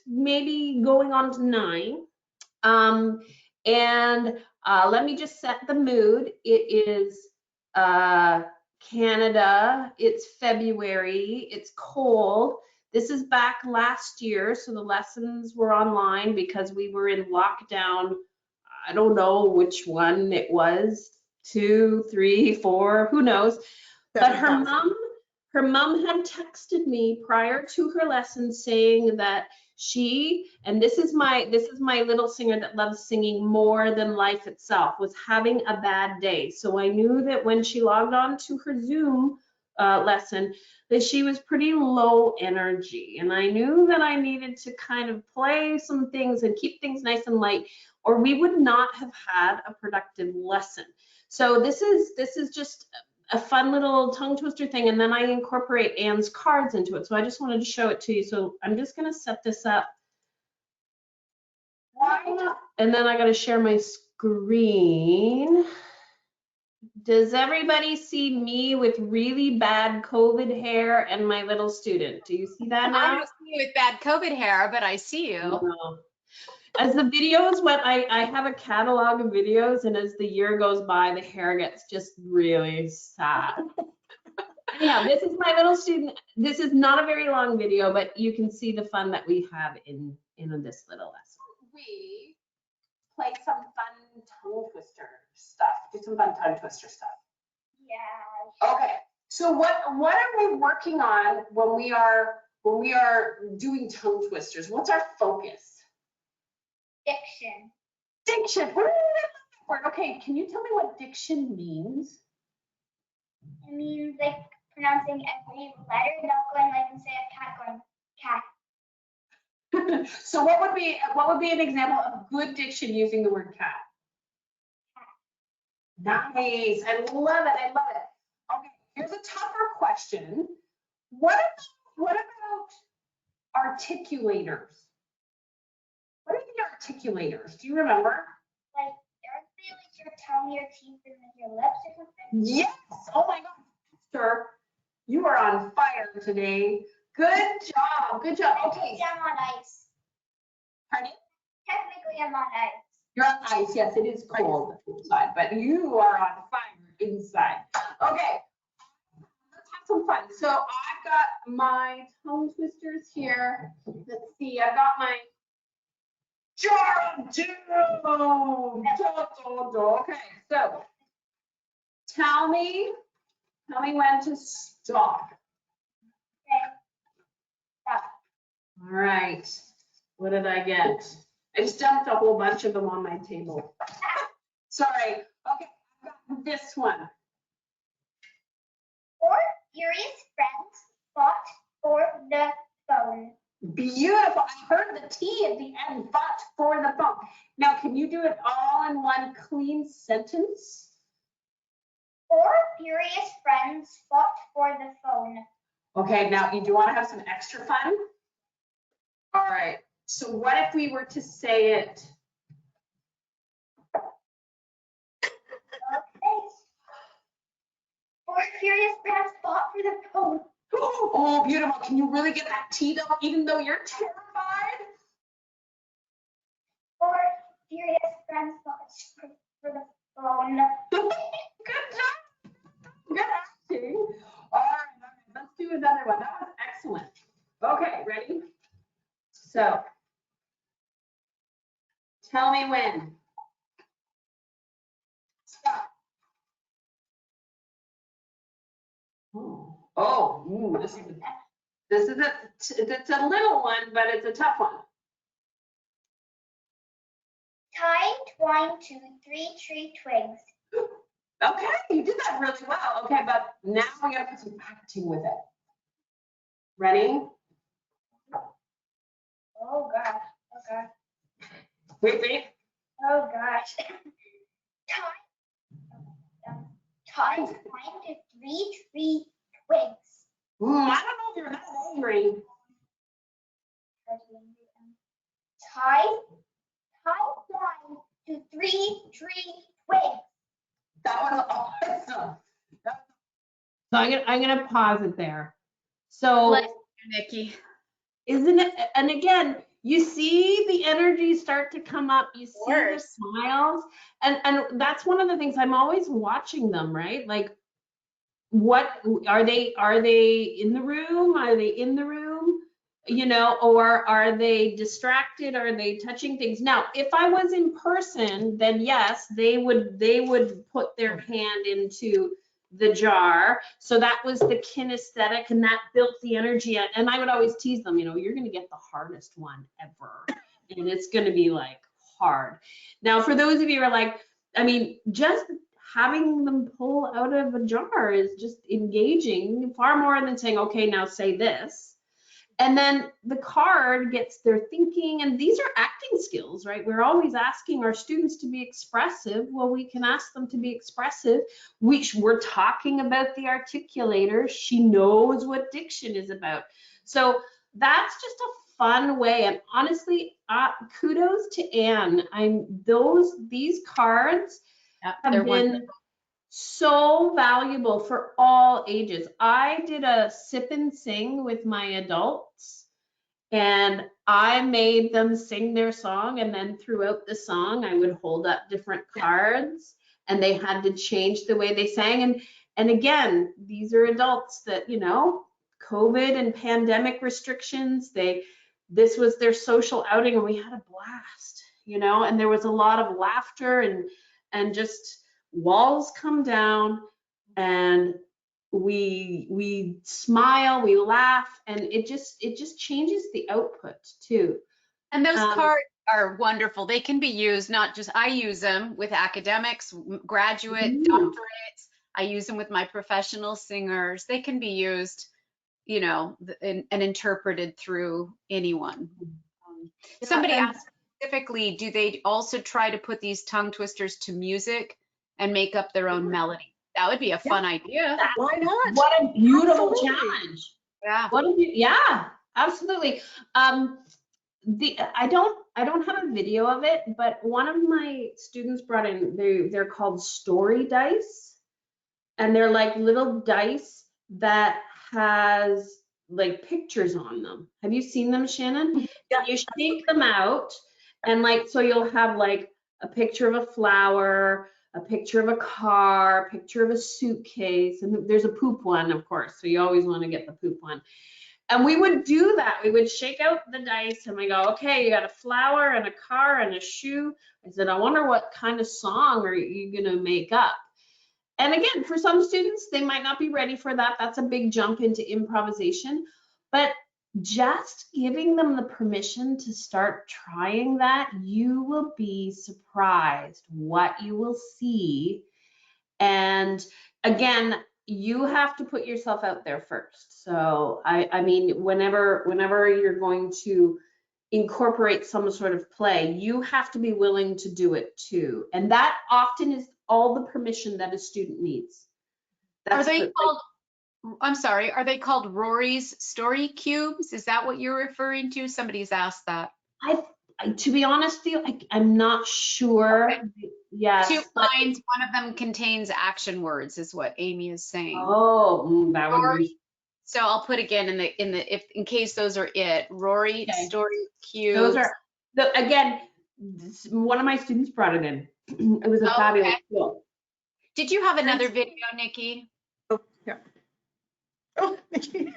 maybe going on to 9. And let me just set the mood. It is Canada. It's February. It's cold. This is back last year, so the lessons were online because we were in lockdown. I don't know which one it was, 2, 3, 4, who knows. But her mom had texted me prior to her lesson saying that and this is my little singer that loves singing more than life itself, was having a bad day. So I knew that when she logged on to her Zoom lesson, that she was pretty low energy, and I knew that I needed to kind of play some things and keep things nice and light, or we would not have had a productive lesson. So this is just a fun little tongue twister thing, and then I incorporate Anne's cards into it. So I just wanted to show it to you. So I'm just gonna set this up, and then I gotta share my screen. Does everybody see me with really bad COVID hair and my little student? Do you see that now? I don't see you with bad COVID hair, but I see you. No. As the videos went, I have a catalog of videos, and as the year goes by, the hair gets just really sad. Yeah, this is my little student. This is not a very long video, but you can see the fun that we have in this little lesson. We play some fun tongue twister stuff. Do some fun tongue twister stuff. Yeah. Okay. So what are we working on when we are doing tongue twisters? What's our focus? Diction. Diction. Okay, can you tell me what diction means? It means like pronouncing every letter, not going like instead of cat going cat. So what would be an example of good diction using the word cat? Nice. I love it. I love it. Okay, here's a tougher question. What about articulators? What are the articulators? Do you remember? Like, aren't they like your tongue, your teeth, and like your lips or something? Yes. Oh my God. Sir, you are on fire today. Good job. Good job. Okay. Technically, I'm on ice. Pardon? Technically, I'm on ice. You're on ice. Yes, it is cold inside, but you are on fire inside. Okay. Let's have some fun. So I've got my tongue twisters here. Let's see. I've got my jar of doom. Okay. So tell me when to stop. Okay. Stop. All right. What did I get? I just dumped a whole bunch of them on my table. Sorry. Okay, I've got this one. Four furious friends fought for the phone. Beautiful. I heard the T at the end, fought for the phone. Now, can you do it all in one clean sentence? Four furious friends fought for the phone. Okay, now you do want to have some extra fun? All right. So what if we were to say it? Okay. Four furious friends fought for the phone. Oh, beautiful. Can you really get that T though, even though you're terrified? Four furious friends fought for the phone. Good job. Good acting. All right, let's do another one. That was excellent. Okay, ready? So, tell me when. Stop. This is it's a little one, but it's a tough one. Tying twine to 3 tree twigs. Okay, you did that really well. Okay, but now we gotta put some acting with it. Ready? Oh gosh. Oh gosh. Wait. Oh gosh. Tying twine to 3 tree twigs. I don't know if you're that angry. Tie twine to 3 tree twigs. That was awesome. So I'm gonna pause it there. So Bless you, Nikki. isn't it? And again, you see the energy start to come up. You see the course. smiles, and that's one of the things I'm always watching them. Right, like what are they? Are they in the room? Are they in the room? You know, or are they distracted? Are they touching things? Now, if I was in person, then yes, they would put their hand into the jar. So that was the kinesthetic, and that built the energy. And I would always tease them, you know, you're going to get the hardest one ever, and it's going to be like hard. Now, for those of you who are like, I mean, just having them pull out of a jar is just engaging far more than saying, okay, now say this. And then the card gets their thinking, and these are acting skills, right? We're always asking our students to be expressive. Well, we can ask them to be expressive. We're talking about the articulator. She knows what diction is about. So that's just a fun way. And honestly, kudos to Anne. These cards have been so valuable for all ages. I did a sip and sing with my adults, and I made them sing their song, and then throughout the song I would hold up different cards, and they had to change the way they sang. And again, these are adults that, you know, COVID and pandemic restrictions, this was their social outing, and we had a blast, you know, and there was a lot of laughter and just walls come down, and we smile, we laugh, and it just changes the output too. And those cards are wonderful. They can be used, not just, I use them with academics, graduate, doctorates. I use them with my professional singers. They can be used, you know, and interpreted through anyone. Somebody asked specifically, do they also try to put these tongue twisters to music and make up their own melody. That would be a fun idea. Why not? What a beautiful Absolutely. challenge. Yeah. Yeah, absolutely. I don't have a video of it, but one of my students brought in, they're called story dice, and they're like little dice that has like pictures on them. Have you seen them, Shannon? Yeah. You shake them out, and like, so you'll have like a picture of a flower, a picture of a car, a picture of a suitcase, and there's a poop one, of course, so you always want to get the poop one. And we would do that. We would shake out the dice and we go, okay, you got a flower and a car and a shoe. I said, I wonder what kind of song are you going to make up? And again, for some students, they might not be ready for that. That's a big jump into improvisation. But just giving them the permission to start trying that, you will be surprised what you will see. And again, you have to put yourself out there first. So I mean, whenever you're going to incorporate some sort of play, you have to be willing to do it too. And that often is all the permission that a student needs. Are they called, I'm sorry, are they called Rory's Story Cubes? Is that what you're referring to? Somebody's asked that. To be honest with you, I'm not sure. Okay. Yes. 2 lines, one of them contains action words, is what Amy is saying. Oh, that would Rory, be. so I'll put again in case those are it. Rory Okay. Story Cubes. Those are, again, one of my students brought it in. It was a fabulous tool. Did you have another video, Nikki? Oh, yeah. Oh, Nikki.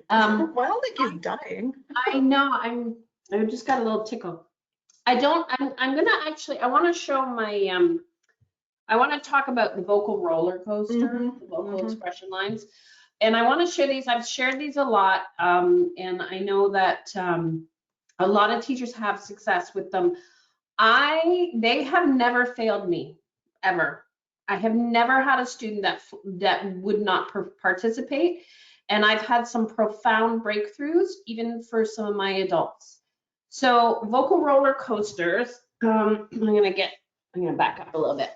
Um, Well, Nikki's dying. I know, I just got a little tickle. I'm gonna actually, I want to show my, I want to talk about the vocal roller coaster, the vocal expression lines. And I want to share these. I've shared these a lot. And I know that a lot of teachers have success with them. They have never failed me, ever. I have never had a student that would not participate. And I've had some profound breakthroughs, even for some of my adults. So vocal roller coasters, I'm gonna back up a little bit.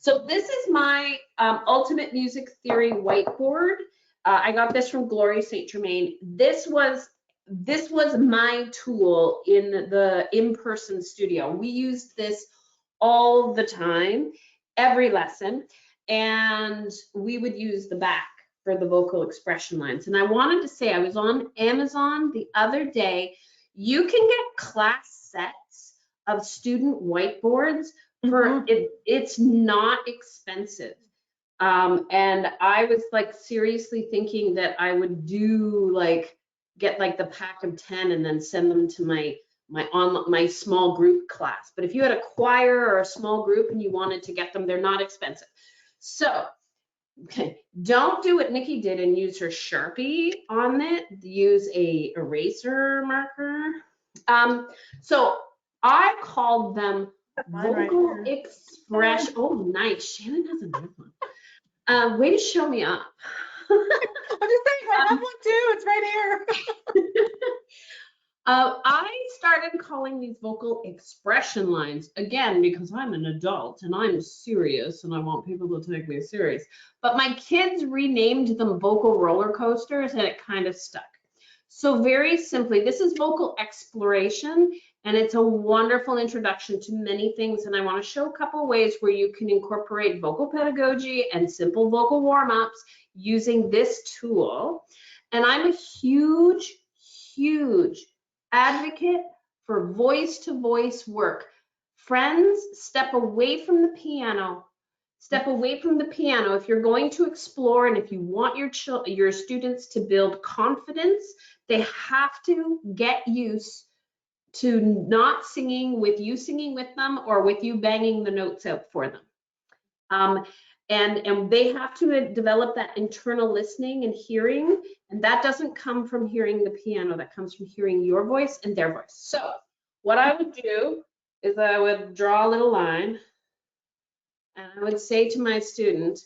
So this is my ultimate music theory whiteboard. I got this from Glory St. Germain. This was my tool in the in-person studio. We used this all the time, every lesson, and we would use the back for the vocal expression lines. And I wanted to say, I was on Amazon the other day. You can get class sets of student whiteboards for it's not expensive. And I was like seriously thinking that I would get like the pack of 10 and then send them to my small group class. But if you had a choir or a small group and you wanted to get them, they're not expensive. So, okay, don't do what Nikki did and use her Sharpie on it. Use a eraser marker. So I called them vocal expression. Oh, nice. Shannon has another one. Way to show me up. I'm just saying, I have one too. It's right here. I started calling these vocal expression lines, again, because I'm an adult and I'm serious and I want people to take me serious. But my kids renamed them vocal roller coasters and it kind of stuck. So very simply, this is vocal exploration and it's a wonderful introduction to many things. And I want to show a couple of ways where you can incorporate vocal pedagogy and simple vocal warm-ups using this tool. And I'm a huge advocate for voice-to-voice work. Friends, step away from the piano. Step away from the piano. If you're going to explore and if you want your students to build confidence, they have to get used to not singing with you singing with them or with you banging the notes out for them. And they have to develop that internal listening and hearing, and that doesn't come from hearing the piano, that comes from hearing your voice and their voice. So what I would do is I would draw a little line, and I would say to my student,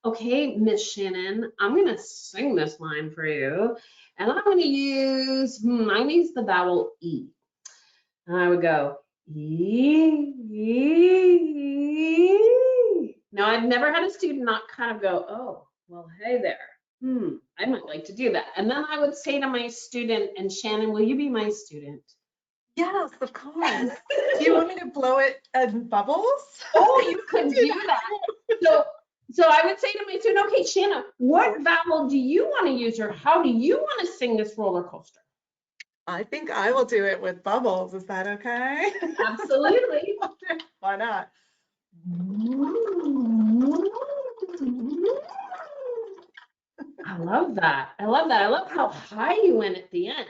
okay, Miss Shannon, I'm gonna sing this line for you, and I'm gonna use the vowel E. And I would go, E, E, E. Now, I've never had a student not kind of go, oh, well, hey there. I might like to do that. And then I would say to my student, and Shannon, will you be my student? Yes, of course. Do you want me to blow it in bubbles? Oh, you could do that. So I would say to my student, okay, Shannon, what vowel do you want to use, or how do you want to sing this roller coaster? I think I will do it with bubbles. Is that okay? Absolutely. Why not? I love that. I love that. I love how high you went at the end.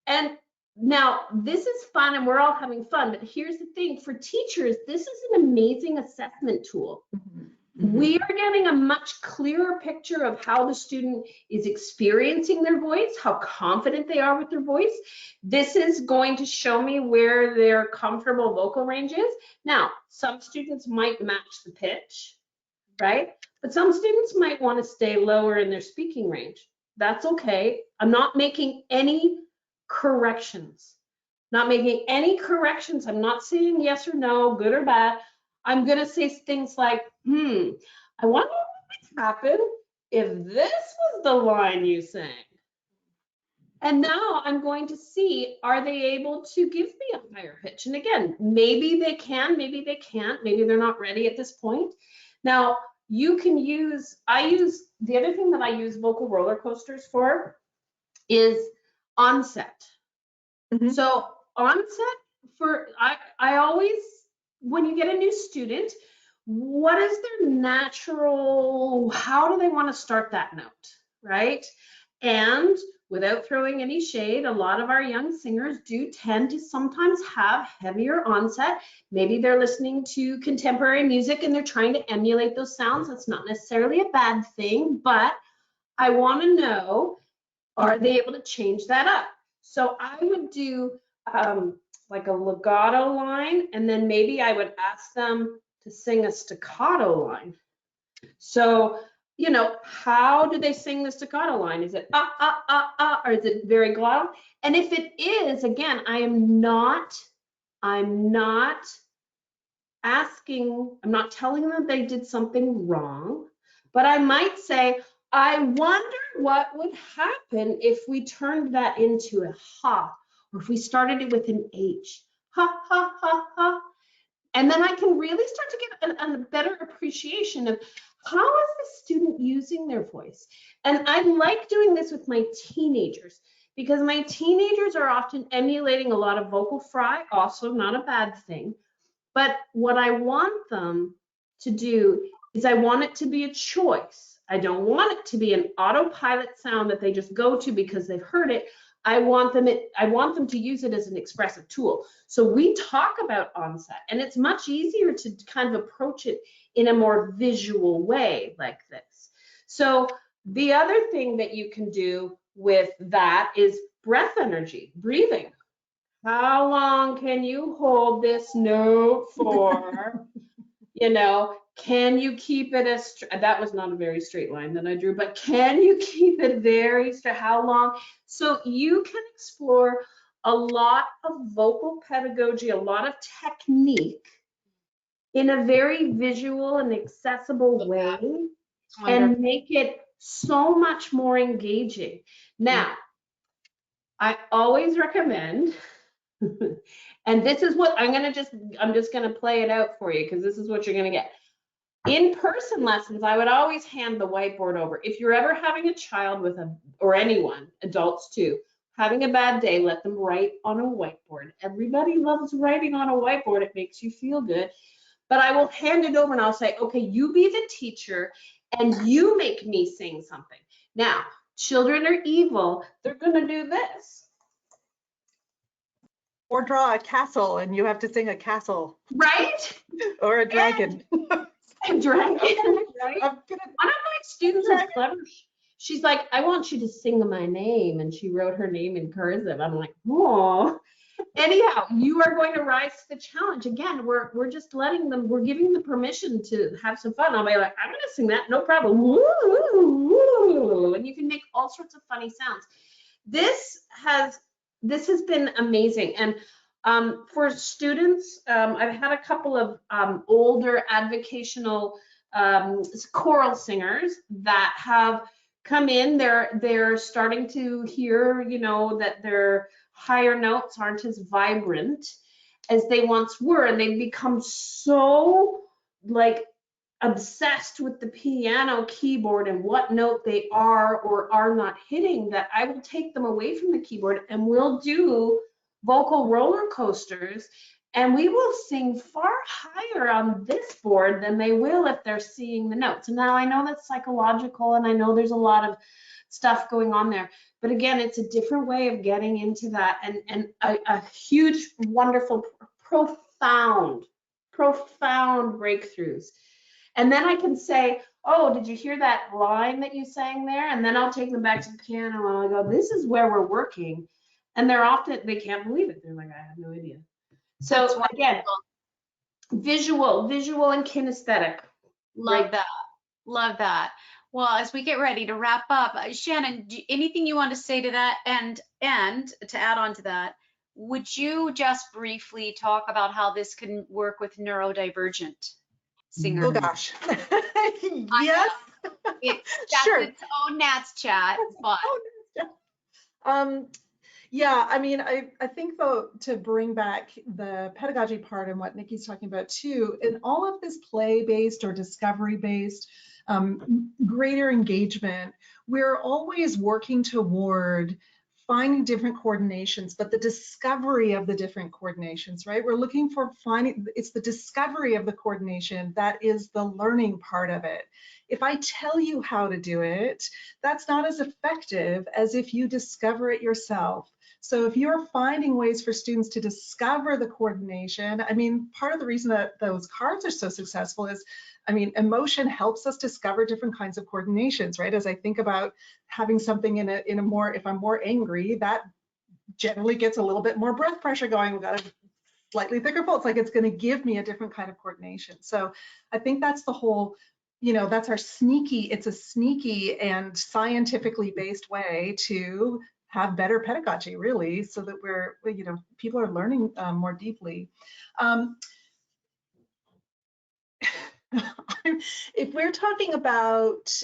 And now this is fun and we're all having fun, but here's the thing, for teachers, this is an amazing assessment tool. We are getting a much clearer picture of how the student is experiencing their voice, how confident they are with their voice. This is going to show me where their comfortable vocal range is. Now, some students might match the pitch, right? But some students might want to stay lower in their speaking range. That's okay. I'm not making any corrections. Not making any corrections. I'm not saying yes or no, good or bad. I'm going to say things like, I wonder what would happen if this was the line you sang. And now I'm going to see, are they able to give me a higher pitch? And again, maybe they can, maybe they can't, maybe they're not ready at this point. Now, you can use, the other thing that I use vocal roller coasters for is onset. So onset I always, when you get a new student, what is their natural, how do they want to start that note, right? And without throwing any shade, a lot of our young singers do tend to sometimes have heavier onset. Maybe they're listening to contemporary music and they're trying to emulate those sounds. That's not necessarily a bad thing, but I want to know, are they able to change that up? So I would do like a legato line, and then maybe I would ask them to sing a staccato line. So, you know, how do they sing the staccato line? Is it or is it very glottal? And if it is, again, I'm not telling them they did something wrong, but I might say, I wonder what would happen if we turned that into a ha, or if we started it with an H, ha, ha, ha, ha. And then I can really start to get a better appreciation of how is the student using their voice. And I like doing this with my teenagers because my teenagers are often emulating a lot of vocal fry, also not a bad thing. But what I want them to do is I want it to be a choice. I don't want it to be an autopilot sound that they just go to because they've heard it. I want them to use it as an expressive tool. So we talk about onset, and it's much easier to kind of approach it in a more visual way like this. So the other thing that you can do with that is breath energy, breathing. How long can you hold this note for? You know, can you keep it that was not a very straight line that I drew, but can you keep it very straight? How long? So you can explore a lot of vocal pedagogy, a lot of technique in a very visual and accessible way and make it so much more engaging. Now, I always recommend, and this is what I'm just going to play it out for you because this is what you're going to get. In-person lessons, I would always hand the whiteboard over. If you're ever having a child or anyone, adults too, having a bad day, let them write on a whiteboard. Everybody loves writing on a whiteboard. It makes you feel good. But I will hand it over and I'll say, okay, you be the teacher and you make me sing something. Now, children are evil. They're going to do this. Or draw a castle and you have to sing a castle. Right? Or a dragon. A dragon, right? One of my students is clever. She's like, I want you to sing my name. And she wrote her name in cursive. I'm like, oh. Anyhow, you are going to rise to the challenge. Again, we're just letting them, we're giving them permission to have some fun. I'll be like, I'm going to sing that, no problem. And you can make all sorts of funny sounds. This has been amazing. And for students, I've had a couple of older advocational choral singers that have come in. They're starting to hear, you know, that their higher notes aren't as vibrant as they once were, and they've become so like obsessed with the piano keyboard and what note they are or are not hitting that I will take them away from the keyboard and we'll do vocal roller coasters, and we will sing far higher on this board than they will if they're seeing the notes. And now I know that's psychological, and I know there's a lot of stuff going on there, but again, it's a different way of getting into that, and a huge, wonderful, profound breakthroughs. And then I can say, oh, did you hear that line that you sang there? And then I'll take them back to the piano and I'll go, this is where we're working. And they can't believe it. They're like, I have no idea. So again, visual and kinesthetic. Love that. Love that. Well, as we get ready to wrap up, Shannon, anything you want to say to that? And to add on to that, would you just briefly talk about how this can work with neurodivergent singers? Oh gosh. Yes. That's Sure. its own NATS chat, but yeah, I mean, I think though, to bring back the pedagogy part and what Nikki's talking about too, in all of this play-based or discovery-based greater engagement, we're always working toward finding different coordinations, but the discovery of the different coordinations, right? We're looking for it's the discovery of the coordination that is the learning part of it. If I tell you how to do it, that's not as effective as if you discover it yourself. So if you're finding ways for students to discover the coordination, I mean, part of the reason that those cards are so successful is, I mean, emotion helps us discover different kinds of coordinations, right? As I think about having something in a more, if I'm more angry, that generally gets a little bit more breath pressure going. We've got a slightly thicker pulse, like it's going to give me a different kind of coordination. So I think that's the whole, you know, that's our it's a sneaky and scientifically based way to have better pedagogy, really, so that we're, you know, people are learning more deeply. If we're talking about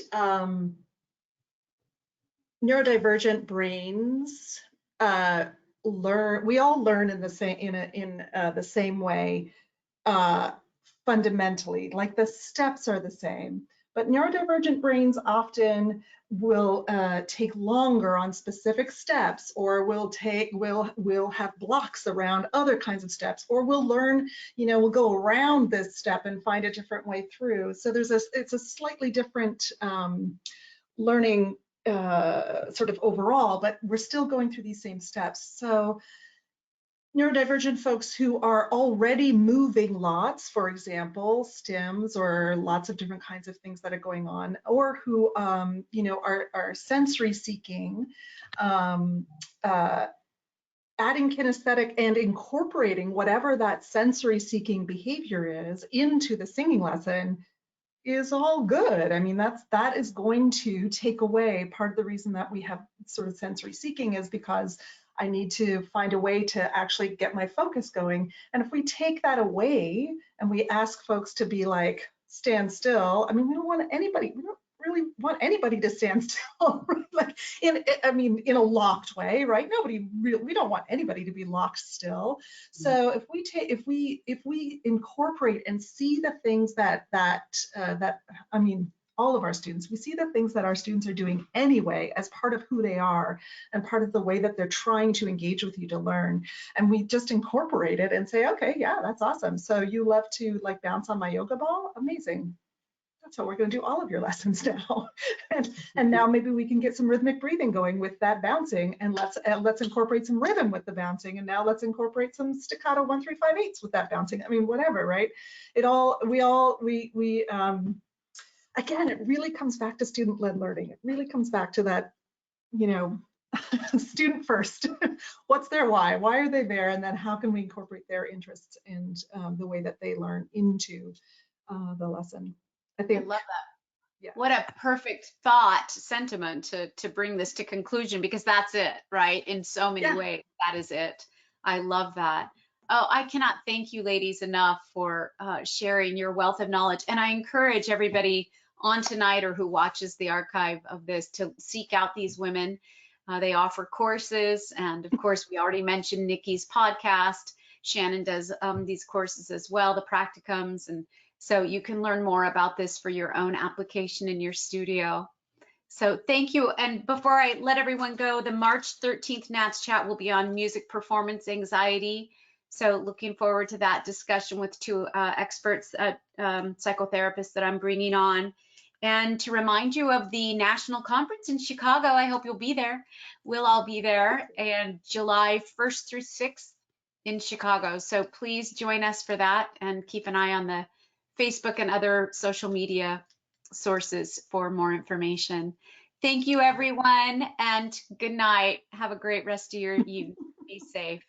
neurodivergent brains, we all learn in the same way, fundamentally, like the steps are the same. But neurodivergent brains often will take longer on specific steps, or will have blocks around other kinds of steps, or will learn, you know, we'll go around this step and find a different way through. So it's a slightly different learning sort of overall, but we're still going through these same steps. So neurodivergent folks who are already moving lots, for example, stims or lots of different kinds of things that are going on, or who you know, are sensory seeking, adding kinesthetic and incorporating whatever that sensory seeking behavior is into the singing lesson is all good. I mean, that is going to take away part of the reason that we have sort of sensory seeking is because I need to find a way to actually get my focus going. And if we take that away and we ask folks to be like, stand still, I mean, we don't really want anybody to stand still, right? Like in a locked way, right? We don't want anybody to be locked still. So if we incorporate and see the things that I mean, all of our students, we see the things that our students are doing anyway as part of who they are and part of the way that they're trying to engage with you to learn. And we just incorporate it and say, okay, yeah, that's awesome. So you love to like bounce on my yoga ball? Amazing. That's how we're going to do all of your lessons now. and now maybe we can get some rhythmic breathing going with that bouncing, and let's incorporate some rhythm with the bouncing, and now let's incorporate some staccato 1 3 5 8s with that bouncing. I mean, whatever, right? Again, it really comes back to student-led learning. It really comes back to that, you know, student first. What's their why? Why are they there? And then how can we incorporate their interests and the way that they learn into the lesson? I love that. Yeah. What a perfect thought sentiment to bring this to conclusion, because that's it, right? In so many ways, that is it. I love that. Oh, I cannot thank you ladies enough for sharing your wealth of knowledge. And I encourage everybody on tonight or who watches the archive of this to seek out these women. They offer courses. And of course, we already mentioned Nikki's podcast. Shannon does these courses as well, the practicums. And so you can learn more about this for your own application in your studio. So thank you. And before I let everyone go, the March 13th NATS chat will be on music performance anxiety. So looking forward to that discussion with two experts, psychotherapists that I'm bringing on. And to remind you of the national conference in Chicago, I hope you'll be there. We'll all be there, and July 1st through 6th in Chicago. So please join us for that and keep an eye on the Facebook and other social media sources for more information. Thank you, everyone, and good night. Have a great rest of your evening. Be safe.